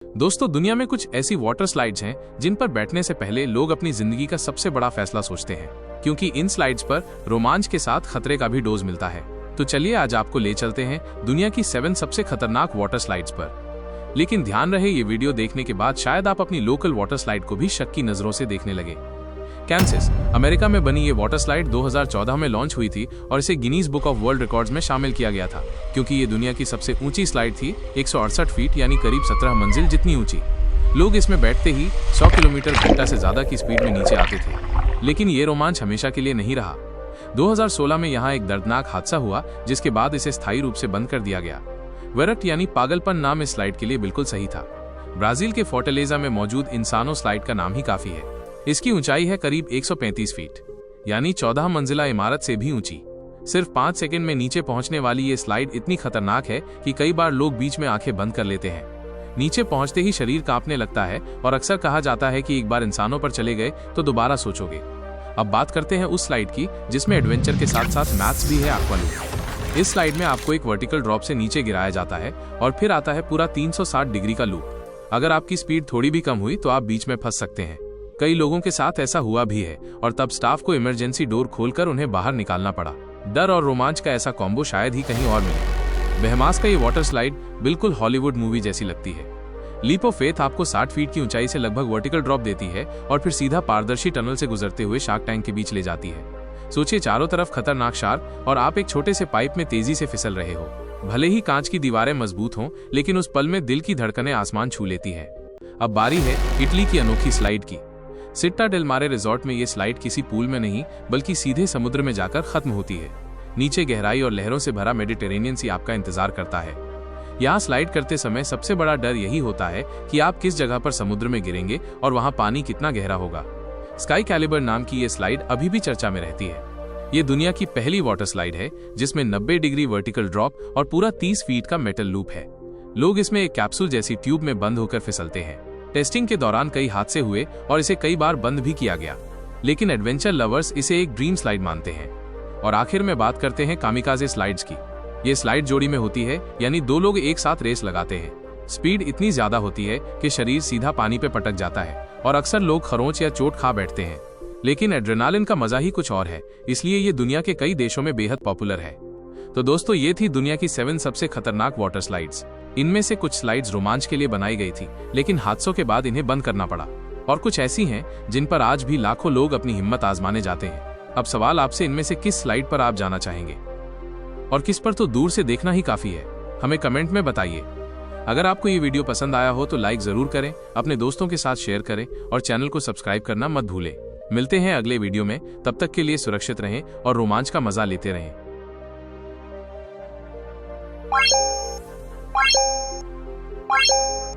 दोस्तों, दुनिया में कुछ ऐसी वाटर स्लाइड्स हैं जिन पर बैठने से पहले लोग अपनी जिंदगी का सबसे बड़ा फैसला सोचते हैं, क्योंकि इन स्लाइड्स पर रोमांच के साथ खतरे का भी डोज मिलता है। तो चलिए आज आपको ले चलते हैं दुनिया की 7 सबसे खतरनाक वाटर स्लाइड्स पर। लेकिन ध्यान रहे, ये वीडियो देखने के बाद शायद आप अपनी लोकल वाटर स्लाइड को भी शक की नजरों से देखने लगे। कैंसिस, अमेरिका में बनी ये वाटर स्लाइड 2014 में लॉन्च हुई थी और इसे Guinness book of world records में शामिल किया गया था, क्योंकि ये दुनिया की सबसे ऊंची स्लाइड थी, 168 फीट यानी करीब 17 मंजिल जितनी ऊंची। लोग इसमें बैठते ही 100 किलोमीटर घंटा से ज्यादा की स्पीड में नीचे आते थे। लेकिन ये रोमांच हमेशा के लिए नहीं रहा। 2016 में यहाँ एक दर्दनाक हादसा हुआ, जिसके बाद इसे स्थायी रूप से बंद कर दिया गया। वेरट यानी पागलपन नाम इस स्लाइड के लिए बिल्कुल सही था। ब्राजील के फोर्टलेजा में मौजूद इंसानो स्लाइड का नाम ही काफी है। इसकी ऊंचाई है करीब 135 फीट यानी 14 मंजिला इमारत से भी ऊंची। सिर्फ 5 सेकंड में नीचे पहुंचने वाली ये स्लाइड इतनी खतरनाक है कि कई बार लोग बीच में आंखें बंद कर लेते हैं। नीचे पहुंचते ही शरीर कांपने लगता है और अक्सर कहा जाता है कि एक बार इंसानों पर चले गए तो दोबारा सोचोगे। अब बात करते हैं उस स्लाइड की जिसमें एडवेंचर के साथ साथ मैथ्स भी है, एक्वालूप। इस स्लाइड में आपको एक वर्टिकल ड्रॉप से नीचे गिराया जाता है और फिर आता है पूरा 360 डिग्री का लूप। अगर आपकी स्पीड थोड़ी भी कम हुई तो आप बीच में फंस सकते हैं। कई लोगों के साथ ऐसा हुआ भी है और तब स्टाफ को इमरजेंसी डोर खोलकर उन्हें बाहर निकालना पड़ा। डर और रोमांच का ऐसा कॉम्बो शायद ही कहीं और मिले। बहमास का ये वाटर स्लाइड बिल्कुल हॉलीवुड मूवी जैसी लगती है। लीप ऑफ फेथ आपको 60 फीट की ऊंचाई से लगभग वर्टिकल ड्रॉप देती है और फिर सीधा पारदर्शी टनल से गुजरते हुए शार्क टैंक के बीच ले जाती है। सोचिए, चारों तरफ खतरनाक शार्क और आप एक छोटे से पाइप में तेजी से फिसल रहे हो। भले ही कांच की दीवारें मजबूत हों, लेकिन उस पल में दिल की धड़कनें आसमान छू लेती है। अब बारी है इटली की अनोखी स्लाइड की। सिट्टा डेल मारे रिजॉर्ट में ये स्लाइड किसी पूल में नहीं बल्कि सीधे समुद्र में जाकर खत्म होती है। नीचे गहराई और लहरों से भरा मेडिटेरेनियन सी आपका इंतजार करता है। यहाँ स्लाइड करते समय सबसे बड़ा डर यही होता है कि आप किस जगह पर समुद्र में गिरेंगे और वहाँ पानी कितना गहरा होगा। स्काई कैलिबर नाम की ये स्लाइड अभी भी चर्चा में रहती है। ये दुनिया की पहली वाटर स्लाइड है जिसमें 90 डिग्री वर्टिकल ड्रॉप और पूरा 30 फीट का मेटल लूप है। लोग इसमें एक कैप्सूल जैसी ट्यूब में बंद होकर फिसलते हैं। टेस्टिंग के दौरान कई हादसे हुए और इसे कई बार बंद भी किया गया, लेकिन एडवेंचर लवर्स इसे एक ड्रीम स्लाइड मानते हैं। और आखिर में बात करते हैं कामिकाजे स्लाइड्स की। ये स्लाइड जोड़ी में होती है, यानी 2 लोग एक साथ रेस लगाते हैं। स्पीड इतनी ज्यादा होती है कि शरीर सीधा पानी पे पटक जाता है और अक्सर लोग खरोंच या चोट खा बैठते हैं। लेकिन एड्रेनालिन का मजा ही कुछ और है, इसलिए ये दुनिया के कई देशों में बेहद पॉपुलर है। तो दोस्तों, ये थी दुनिया की 7 सबसे खतरनाक वाटर स्लाइड्स। इनमें से कुछ स्लाइड्स रोमांच के लिए बनाई गई थी, लेकिन हादसों के बाद इन्हें बंद करना पड़ा। और कुछ ऐसी हैं जिन पर आज भी लाखों लोग अपनी हिम्मत आजमाने जाते हैं। अब सवाल आपसे, इनमें से किस स्लाइड पर आप जाना चाहेंगे और किस पर तो दूर से देखना ही काफी है? हमें कमेंट में बताइए। अगर आपको ये वीडियो पसंद आया हो तो लाइक जरूर करें, अपने दोस्तों के साथ शेयर करें और चैनल को सब्सक्राइब करना मत भूलें। मिलते हैं अगले वीडियो में, तब तक के लिए सुरक्षित रहें और रोमांच का मजा लेते रहें। Bye.